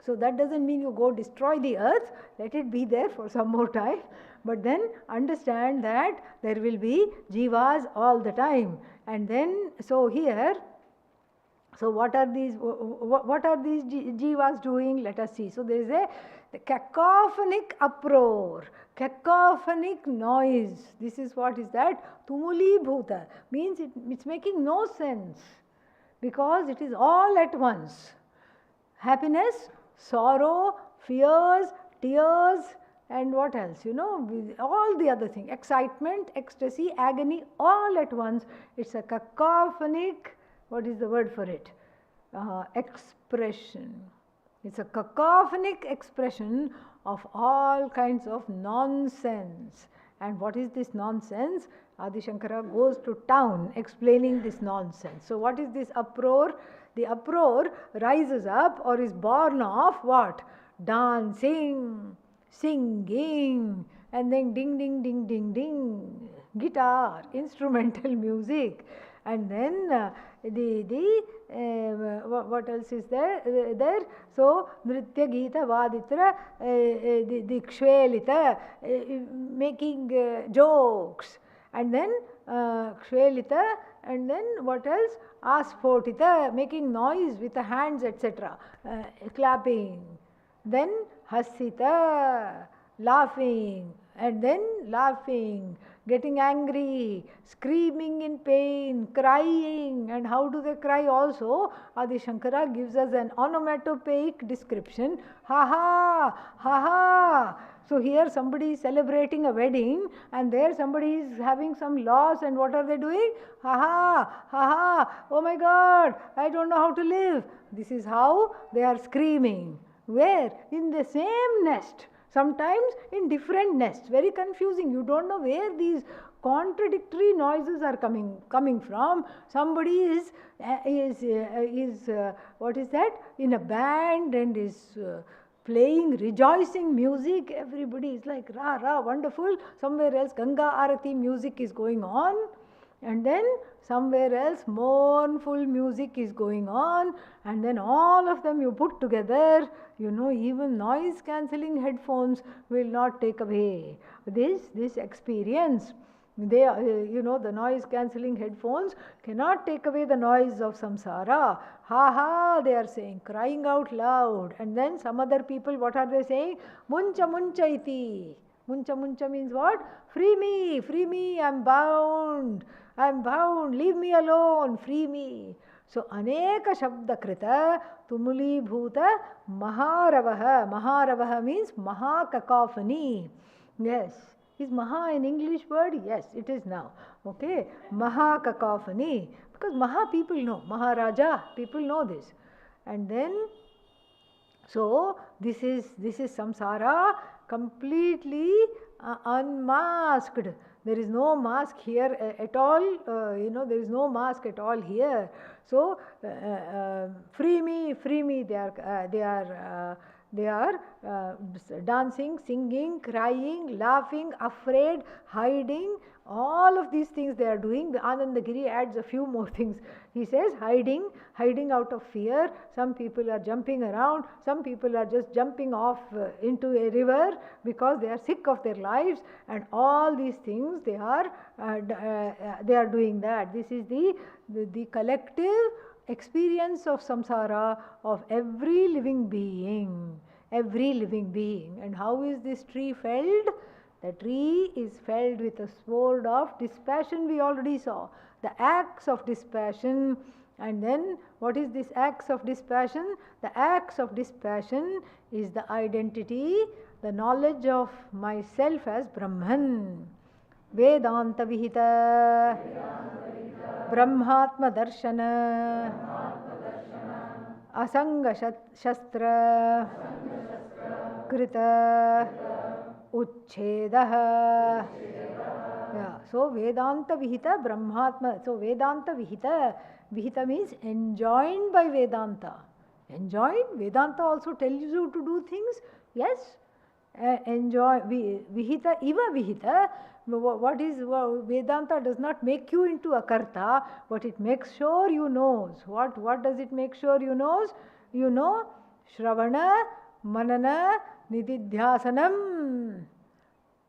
So that doesn't mean you go destroy the earth, let it be there for some more time. But then understand that there will be jivas all the time. And then, so here, so what are these jivas doing? Let us see. So there is the cacophonic uproar, cacophonic noise. This is what is that? Tumuli bhuta. Means it's making no sense because it is all at once. Happiness, sorrow, fears, tears, and what else? All the other things. Excitement, ecstasy, agony, all at once. It's a cacophonic, what is the word for it? Expression. It's a cacophonic expression of all kinds of nonsense. And what is this nonsense? Adi Shankara goes to town explaining this nonsense. So what is this uproar? The uproar rises up or is born of what? Dancing, singing, and then ding, ding, ding, ding, ding, guitar, instrumental music. And then what else is there? So Nritya Geeta Vaditra, the Kshvelita, making jokes. And then Kshvelita, and then what else? Asphotita, making noise with the hands, etc. Clapping. Then Hasita, laughing. And then laughing, getting angry, screaming in pain, crying. And how do they cry also? Adi Shankara gives us an onomatopoeic description. Ha ha, ha ha, So here somebody is celebrating a wedding, and there somebody is having some loss, and what are they doing? Ha ha, ha ha, oh my God, I don't know how to live. This is how they are screaming. Where? In the same nest. Sometimes in different nests. Very confusing. You don't know where these contradictory noises are coming from. Somebody is what is that? In a band and is playing rejoicing music. Everybody is like rah rah, wonderful. Somewhere else Ganga Arati music is going on, and then somewhere else mournful music is going on, and then all of them you put together, even noise cancelling headphones will not take away this experience. They the noise cancelling headphones cannot take away the noise of samsara. Ha ha, they are saying, crying out loud. And then some other people, what are they saying? Muncha muncha iti. Muncha muncha means what? Free me, I'm bound, leave me alone, free me. So aneka shabda krita tumuli bhuta maharavaha. Maharavaha means maha cacophony. Yes. Is maha an English word? Yes, it is now. Okay. Maha cacophony. Because maha people know. Maharaja people know this. And then, so this is samsara completely unmasked. There is no mask here at all. There is no mask at all here. So free me. They are dancing, singing, crying, laughing, afraid, hiding. All of these things they are doing. The Anandagiri adds a few more things. He says hiding out of fear. Some people are jumping around. Some people are just jumping off into a river because they are sick of their lives. And all these things they are doing that. This is the collective experience of samsara of every living being. And how is this tree felled? The tree is felled with a sword of dispassion. We already saw the axe of dispassion. And then what is this axe of dispassion? The axe of dispassion is the identity, the knowledge of myself as Brahman. Vedanta vihita Brahmatma darshana Asanga shastra Krita Uchchedah. Yeah. So Vedanta Vihita Brahmatma. So Vedanta Vihita means enjoined by Vedanta. Enjoined. Vedanta also tells you to do things. Yes. Enjoy. Vihita Iva Vihita. What is Vedanta does not make you into a karta, but it makes sure you knows. What does it make sure you knows? You know Shravana, Manana, Nididhyasanam.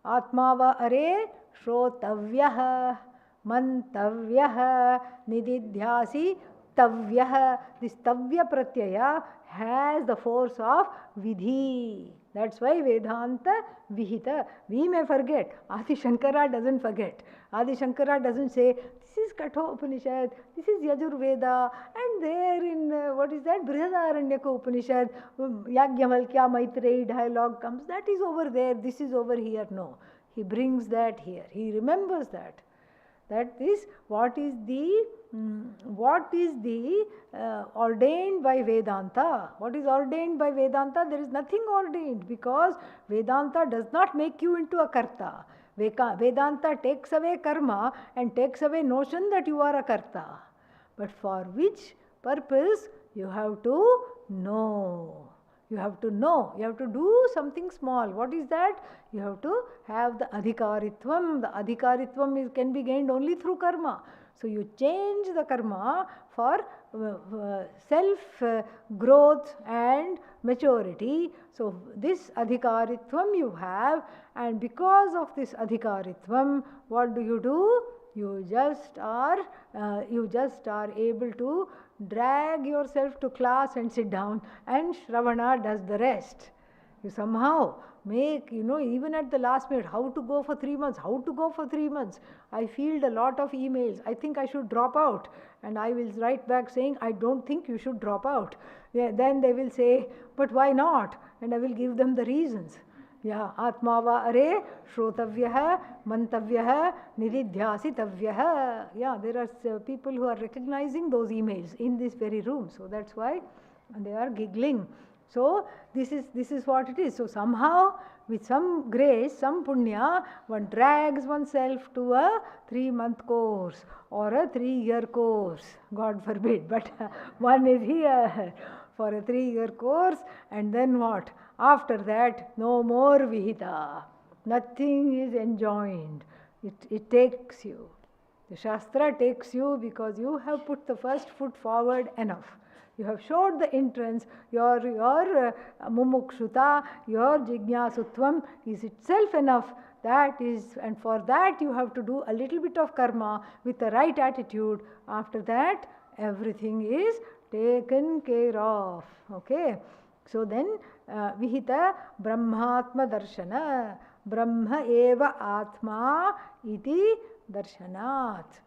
Atmava are Shrotavyah, Mantavyah, Nididhyasi Tavyah. This Tavya Pratyaya has the force of Vidhi. That's why Vedanta Vihita. We may forget. Adi Shankara doesn't forget. Adi Shankara doesn't say, this is Kathopanishad, this is Yajurveda, and there in, what is that, Brihadaranyaka Upanishad, Yagyavalkya Maitreyi dialogue comes. That is over there, this is over here. No. He brings that here. He remembers that. That is what is the ordained by Vedanta. What is ordained by Vedanta? There is nothing ordained, because Vedanta does not make you into a karta. Vedanta takes away karma and takes away notion that you are a karta. But for which purpose? You have to know. You have to know. You have to do something small. What is that? You have to have the adhikaritvam. The adhikaritvam can be gained only through karma. So you change the karma for self growth and maturity. So this adhikaritvam you have, and because of this adhikaritvam, what do? You just are able to drag yourself to class and sit down, and Shravana does the rest. You somehow make, even at the last minute, how to go for 3 months, I field a lot of emails. I think I should drop out. And I will write back saying, I don't think you should drop out. Yeah, then they will say, but why not? And I will give them the reasons. Yeah, Atmava are Shrotavyah, Mantavyah, Nididhyasitavyah. Yeah, there are people who are recognizing those emails in this very room. So that's why they are giggling. So this is what it is. So somehow, with some grace, some punya, one drags oneself to a 3-month course or a 3-year course. God forbid, but one is here for a 3-year course, and then what? After that, no more vihita. Nothing is enjoined. It takes you. The Shastra takes you because you have put the first foot forward enough. You have showed the entrance, your mumukshuta, your jignasutvam is itself enough. That is, and for that you have to do a little bit of karma with the right attitude. After that, everything is taken care of. Okay. So then, vihita brahmatma darshana, brahma eva atma iti darshanat.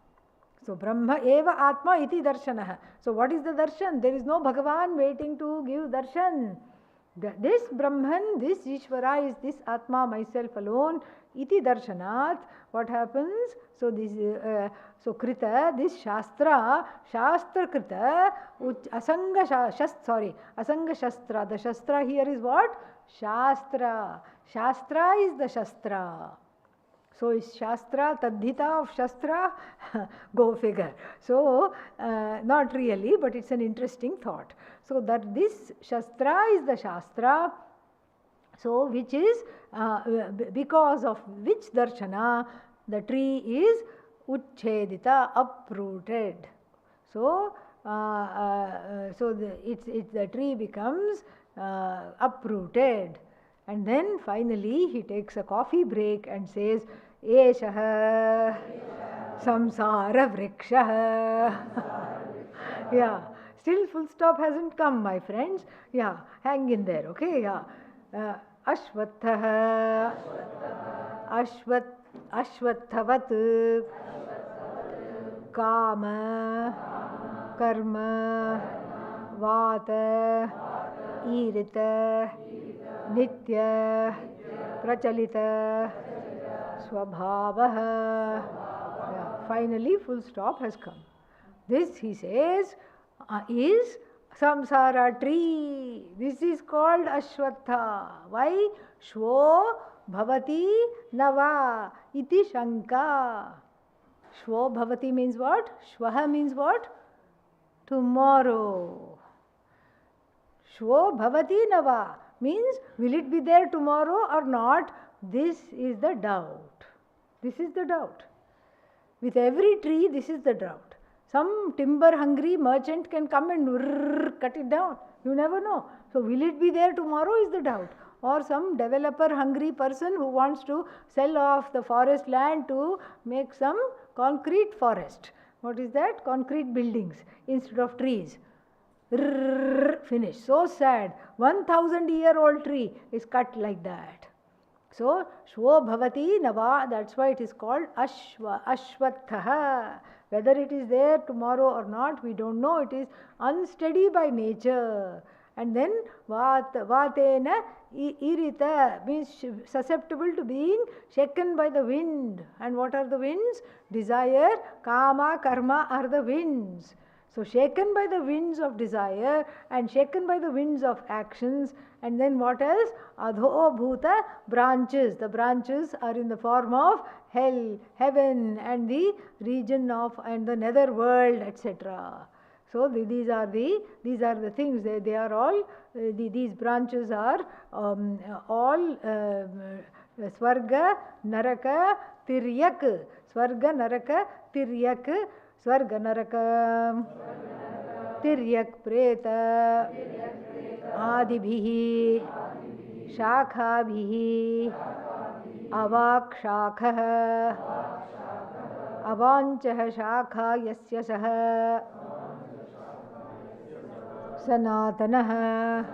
So Brahma eva atma iti darshanah. So what is the darshan? There is no Bhagavan waiting to give darshan. This Brahman, this Ishvara is this Atma, myself alone. Iti darshanat. What happens? So this so krita, this shastra krita, asanga shastra. The shastra here is what? Shastra. Shastra is the shastra. So is Shastra Tadhita of Shastra? Go figure. So, not really, but it's an interesting thought. So that this Shastra is the Shastra, so which is, because of which Darshana, the tree is Uchchedita, uprooted. So, the tree becomes uprooted. And then finally he takes a coffee break and says, Eshaha samsara vrikshah. Yeah, still full stop hasn't come, my friends. Yeah, hang in there, okay? Yeah. Ashvattha ashvatthavat kama karma vata irita nitya prachalita swabhavaha. Yeah, finally full stop has come. This, he says, is samsara tree. This is called ashvattha. Why? Shvo bhavati nava iti shanka. Shvo bhavati means what? Shvaha means what? Tomorrow. Shvo bhavati nava means, will it be there tomorrow or not? This is the doubt. This is the doubt. With every tree, this is the doubt. Some timber-hungry merchant can come and cut it down. You never know. So, will it be there tomorrow is the doubt. Or some developer-hungry person who wants to sell off the forest land to make some concrete forest. What is that? Concrete buildings instead of trees. Finish. So sad. 1,000-year-old tree is cut like that. So, Shvo Bhavati Nava, that's why it is called Ashvattha. Whether it is there tomorrow or not, we don't know. It is unsteady by nature. And then Vatena Irita means susceptible to being shaken by the wind. And what are the winds? Desire, Kama, Karma are the winds. So shaken by the winds of desire and shaken by the winds of actions. And then what else? Adho bhuta branches. The branches are in the form of hell, heaven, and the region of and the nether world, etc. So these are the things. They are all these branches are all Swarga, Naraka, Tiryak. Swarga, Naraka, Tiryak. Swarga, Naraka, Tiryak, Preta, Adibhihi, Shakhabhihi, Avak Shakha, Avanchah Shakha Yasya Saha, Sanatanah,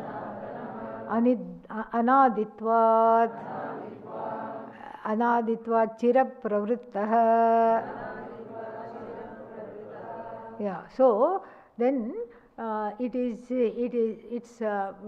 Anaditvat Chirapravrittah. Yeah, so then it's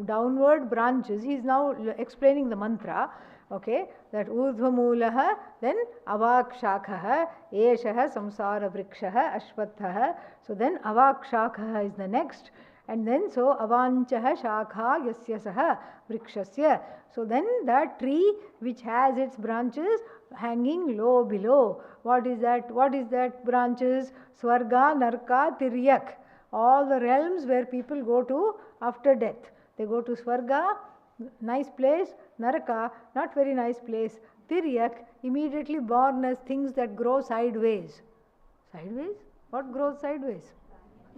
downward branches. He is now explaining the mantra. Okay, that urdhvamulaha, then avakshakha, eshaha samsara vrikshaha ashvathaha. So then avakshakha is the next. And then so avanchaha shakha yasya saha vrikshasya. So then that tree which has its branches hanging low below. What is that? What is that branches? Swarga, Narka, Tiryak. All the realms where people go to after death. They go to Swarga, nice place, Naraka, not very nice place, Tiryak, immediately born as things that grow sideways. Sideways? What grows sideways?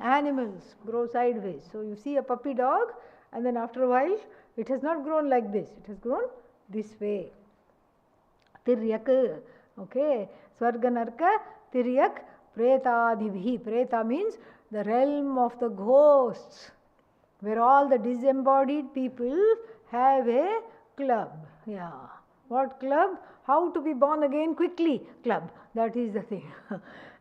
Animals grow sideways. So you see a puppy dog, and then after a while it has not grown like this, it has grown this way. Tiryak, okay, Swarga, Narka, Tiryak, Pretadibhi. Preta means the realm of the ghosts, where all the disembodied people have a club. Yeah. What club? How to be born again quickly club. That is the thing.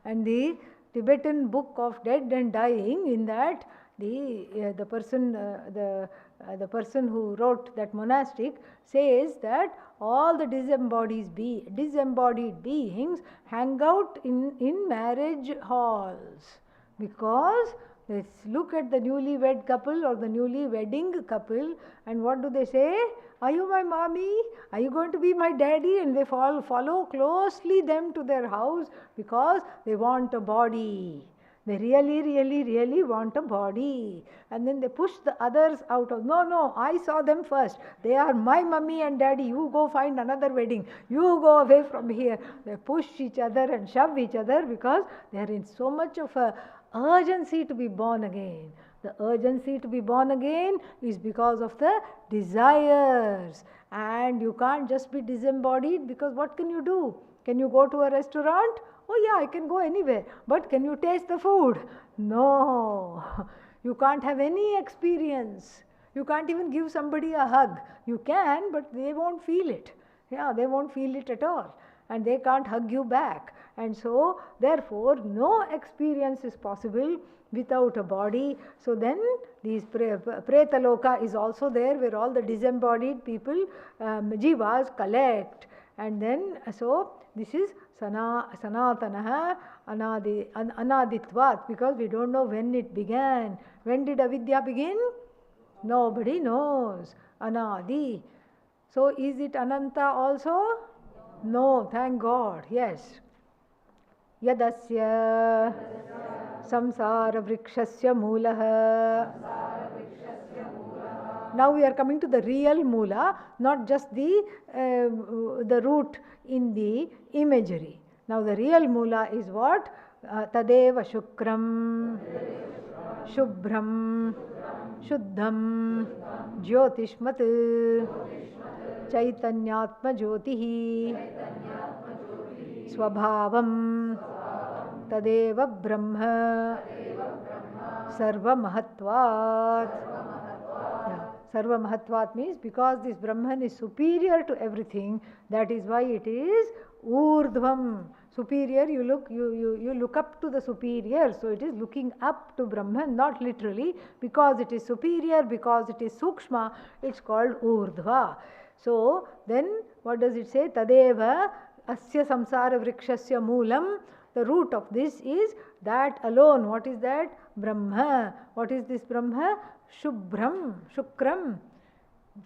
And the Tibetan book of dead and dying, in that the person who wrote that monastic says that all the disembodied beings hang out in marriage halls, because let's look at the newlywed couple or the newly wedding couple, and what do they say? Are you my mommy? Are you going to be my daddy? And they follow closely them to their house because they want a body. They really want a body. And then they push the others out of, no, I saw them first. They are my mummy and daddy. You go find another wedding. You go away from here. They push each other and shove each other because they are in so much of a urgency to be born again. The urgency to be born again is because of the desires. And you can't just be disembodied, because what can you do? Can you go to a restaurant? Oh yeah, I can go anywhere. But can you taste the food? No. You can't have any experience. You can't even give somebody a hug. You can, but they won't feel it. Yeah, they won't feel it at all. And they can't hug you back. And so, therefore, no experience is possible without a body. So then, these Pretaloka is also there, where all the disembodied people, jivas, collect. And then, so this is Sanatanaha Anaditvat, because we don't know when it began. When did Avidya begin? Nobody knows. Anadi. So is it Ananta also? No, thank God. Yes. Yadasya samsara vrikshasya mulaha. Now we are coming to the real mula, not just the root in the imagery. Now the real mula is what? Tadeva shukram, shubhram, shuddham, jyotishmat, chaitanyatma jyotihi, swabhavam, tadeva brahma, sarva mahatvat. Sarva Mahatvat means because this Brahman is superior to everything, that is why it is Urdhvam. Superior, you look up to the superior, so it is looking up to Brahman, not literally, because it is superior, because it is Sukshma, it's called Urdhva. So then what does it say? Tadeva asya samsara vrikshasya moolam. The root of this is that alone. What is that? Brahma. What is this Brahma? Shubhram, Shukram,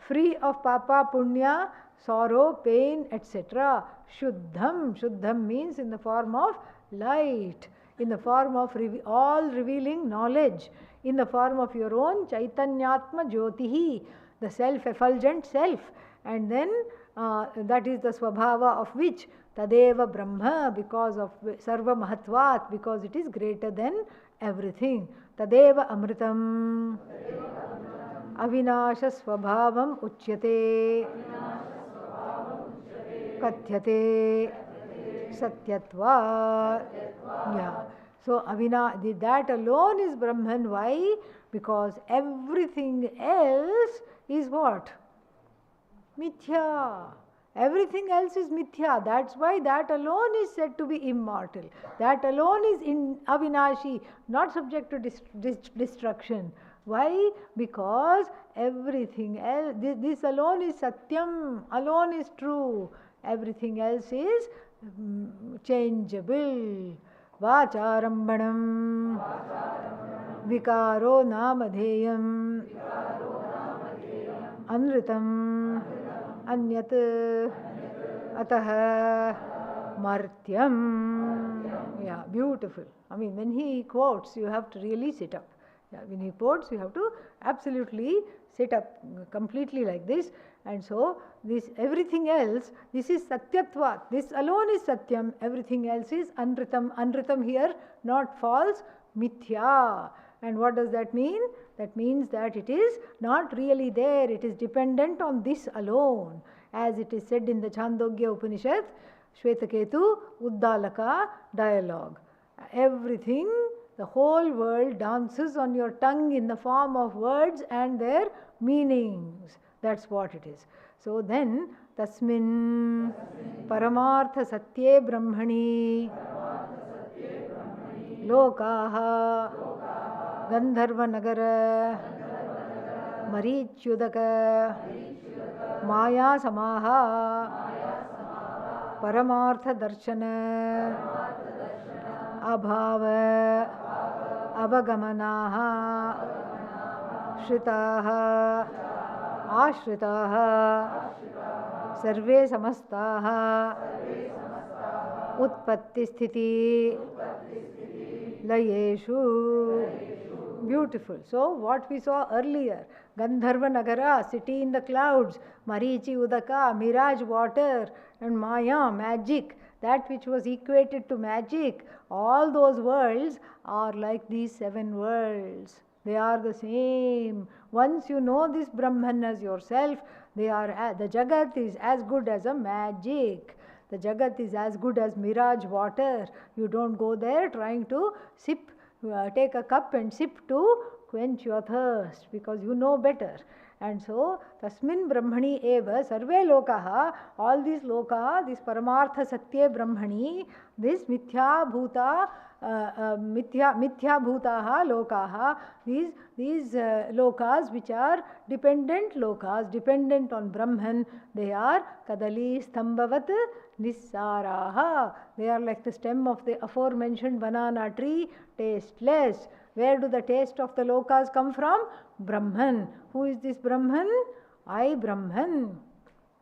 free of papa, punya, sorrow, pain, etc. Shuddham, Shuddham means in the form of light, in the form of all revealing knowledge, in the form of your own Chaitanyatma Jyotihi, the self-effulgent self. And then that is the Swabhava of which Tadeva Brahma, because of Sarva Mahatvat, because it is greater than everything. Tadeva Amritam Avinasha Swabhavam Uchyate Katyate Satyatva. Yeah. So that alone is Brahman. Why? Because everything else is what? Mithya. Everything else is mithya. That's why that alone is said to be immortal. That alone is in avinashi, not subject to destruction. Why? Because everything else, this alone is Satyam, alone is true. Everything else is changeable. Vacharambanam Vikaro Namadheyam Anritam Anyat Ataha Martyam. Yeah, beautiful. I mean, when he quotes, you have to really sit up. Yeah, when he quotes, you have to absolutely sit up completely like this. And so, this everything else, this is Satyatvat. This alone is Satyam. Everything else is Anritam. Anritam here, not false, Mithya. And what does that mean? That means that it is not really there. It is dependent on this alone. As it is said in the Chandogya Upanishad, Shvetaketu Uddalaka dialogue. Everything, the whole world dances on your tongue in the form of words and their meanings. That's what it is. So then, Tasmin Paramartha Satye Brahmani Lokaha Gandharva Nagara Marichyudaka Maya Samaha Paramartha Darshana Abhava Avagamanaha Shritaha Ashritaha Sarve Samastaha Utpatti Sthiti Layeshu. Beautiful. So, what we saw earlier, Gandharva Nagara, city in the clouds, Marichi Udaka, mirage water, and Maya, magic, that which was equated to magic, all those worlds are like these 7 worlds. They are the same. Once you know this Brahman as yourself, they are the Jagat is as good as a magic. The Jagat is as good as mirage water. You don't go there trying to sip, take a cup and sip to quench your thirst, because you know better. And so, Tasmin Brahmani eva sarve lokaha, all these loka, this Paramartha Satye Brahmani, this Mithya Bhuta, Mithya Bhutaha Lokaha, these lokas which are dependent lokas, dependent on Brahman, they are Kadali Stambhavat Nissaraha. They are like the stem of the aforementioned banana tree, tasteless. Where do the taste of the lokas come from? Brahman. Who is this Brahman? I Brahman.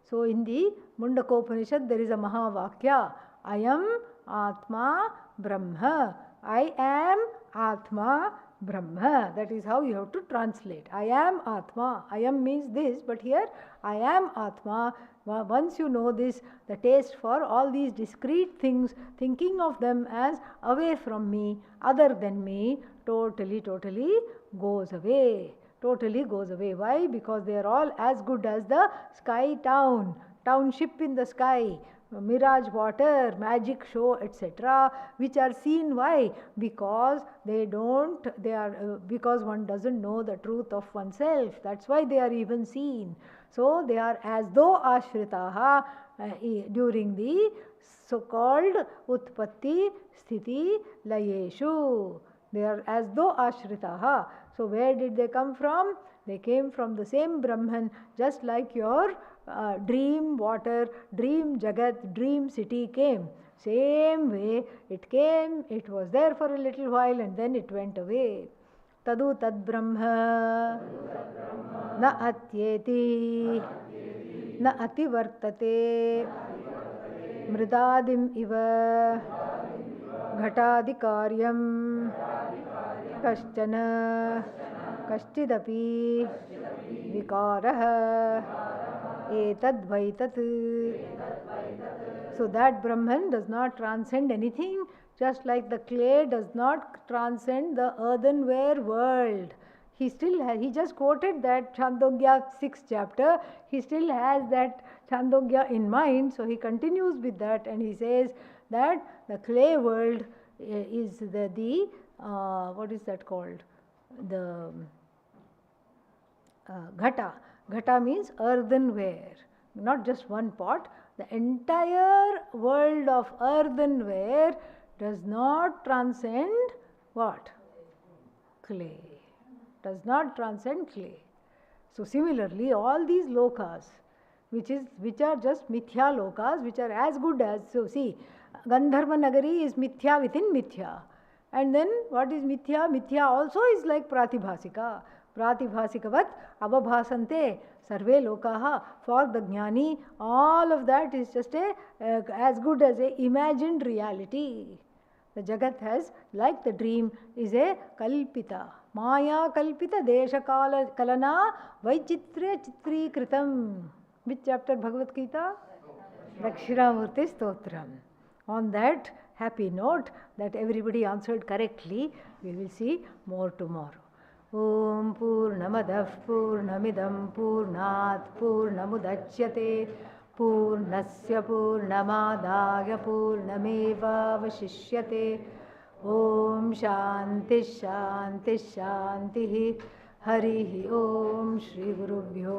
So in the Mundakopanishad there is a Mahavakya. I am Atma Brahma. I am Atma Brahma. That is how you have to translate. I am Atma. I am means this, but here I am Atma. Once you know this, the taste for all these discrete things, thinking of them as away from me, other than me, totally goes away. Totally goes away. Why? Because they are all as good as the sky township in the sky, mirage water, magic show, etc., which are seen. Why? Because because one doesn't know the truth of oneself. That's why they are even seen. So they are as though ashritaha during the so-called utpatti sthiti layeshu. They are as though ashritaha. So where did they come from? They came from the same Brahman, just like your dream water, dream Jagat, dream city came. Same way it came, it was there for a little while and then it went away. Tadu tad Brahma na atyeti na ativartate mridadim iva ghatadikaryam kaschana kashchidapi vikarah etad vaitat. So that Brahman does not transcend anything, just like the clay does not transcend the earthenware world. He just quoted that Chandogya 6th chapter. He still has that Chandogya in mind, so he continues with that and he says that the clay world is the what is that called? The ghata. Ghata means earthenware, not just one pot. The entire world of earthenware does not transcend what? Clay. does not transcend clay. So similarly, all these lokas, which are just mithya lokas, which are as good as, so see, Gandharva Nagari is mithya within mithya. And then what is mithya? Mithya also is like pratibhasika. Pratibhasikavat abhabhasante sarve lokaha. For the jnani, all of that is just as good as a imagined reality. The Jagat has, like the dream, is a kalpita. Maya kalpita desha kalana vaichitre chitri kritam. Which chapter Bhagavad Gita? Dakshinamurti Stotram. On that happy note that everybody answered correctly, we will see more tomorrow. Om Purnamadav Purnamidam Purnat Purnamudachyate Purnasya Purnamadaya Purnameva Vashishyate. Om Shanti Shanti Shanti. Harihi Om Shri Gurubhyo